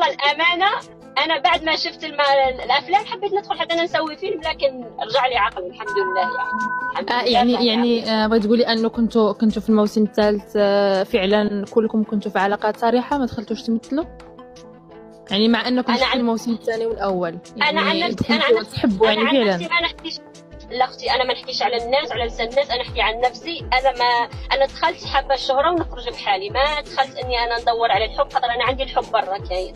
والله الامانه انا بعد ما شفت الافلام حبيت ندخل حتى انا نسوي فيلم، لكن رجع لي عقلي الحمد لله بغيت تقولي انه كنتوا في الموسم الثالث فعلا كلكم كنتوا في علاقات صريحه، ما دخلتوش تمثلوا يعني مع انكم في الموسم الثاني والاول، يعني انا عن نفسي تحبوا يعني فعلا. ما نحكيش لاختي، انا ما نحكيش على الناس على لسان الناس، انا احكي عن نفسي. انا دخلت حابه الشهره ونخرج بحالي، ما دخلت اني انا ندور على الحب، خاطر انا عندي الحب برا كاين.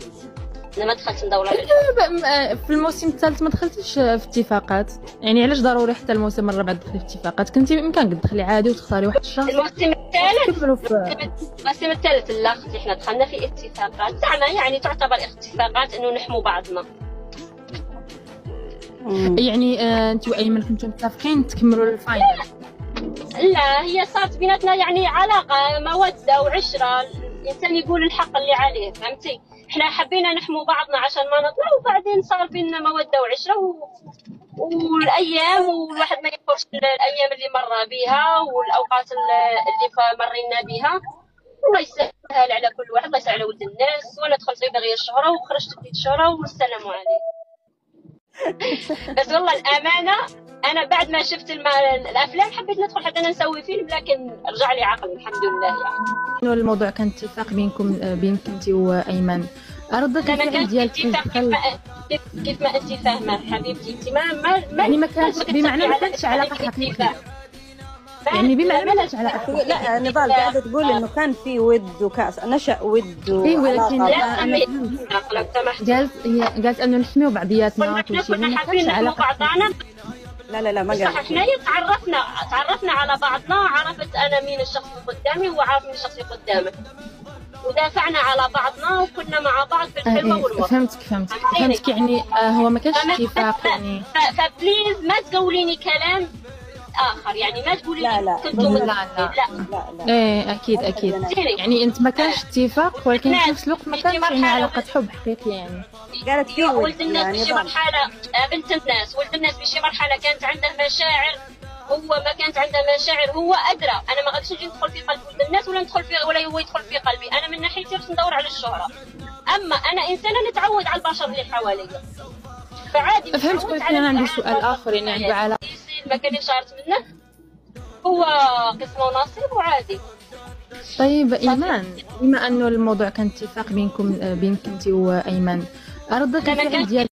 انا ما دخلت ندور على الحب. في الموسم الثالث ما دخلتيش في اتفاقات، يعني علاش ضروري حتى الموسم الرابع تدخلي في اتفاقات؟ كنتي بامكانك تدخلي عادي وتختاري واحد الشخص. الموسم الثالث لا اختي، احنا دخلنا في اتفاقات زعما يعني تعتبر اتفاقات انه نحموا بعضنا. يعني انت وايمن كنتوا متفقين تكملوا الفاينل؟ لا، هي صارت بيناتنا يعني علاقه موده وعشره، الانسان يقول الحق اللي عليه، فهمتي؟ احنا حبينا نحموا بعضنا عشان ما نطلع، وبعدين صار بيننا موده وعشره والايام، والواحد ما يذكرش الايام اللي مر بها والاوقات اللي مرينا بها. الله يسهل على كل واحد، الله يسهل على ولد الناس. وانا دخلت غير بغير الشهره وخرجت بديت الشهره والسلام عليكم. بس والله الامانه انا بعد ما شفت الافلام حبيت ندخل حتى انا نسوي فيلم، لكن رجع لي عقلي الحمد لله يعني. الموضوع كان اتفاق بينك انت وايمن، ردك الفعل ديالك كيف ما انت فاهمه حبيبتي، انت ما يعني ما كانش بمعنى ما كانتش علاقه حقيقيه، يعني بمعنى ما كانتش علاقه حقيقيه. لا نضال قاعده تقول انه كان في ود وكاس نشا ود ولكن قالت انه نحميو بعضياتنا وكل شيء، ما كانش علاقه حقيقيه. لا ما قالت. احنا تعرفنا على بعضنا، عرفت انا مين الشخص اللي قدامي وهو عارف مين الشخص اللي قدامه، ودافعنا على بعضنا وكنا مع بعض في الحلوه والمره. فهمتك يعني هو ما كانش اتفاق يعني. فبليز ما تقوليني كلام اخر، يعني ما تقولي لا كنتم لا ايه اكيد يعني انت ما كانش اتفاق، ولكن في نفس الوقت ما كانش يعني علاقه حب حقيقيه. يعني قالت في ولد الناس بشي مرحله، بنت الناس ولد الناس بشي مرحله كانت عنده مشاعر، هو ما كانت عنده مشاعر، هو ادرى. انا ما غاديش نجي ندخل في قلب ولد الناس ولا هو يدخل في قلبي. انا من ناحيتي باش ندور على الشهره، اما انا انسانه نتعود على البشر اللي حواليا، فعادي. فهمت. ولكن انا عندي سؤال اخر، يعني عنده علاقه ما كان شارت منه، هو قسمه ونصيب وعادي. طيب ايمان، بما انه الموضوع كان اتفاق بينك انت وايمن، ردك الفعل ديالك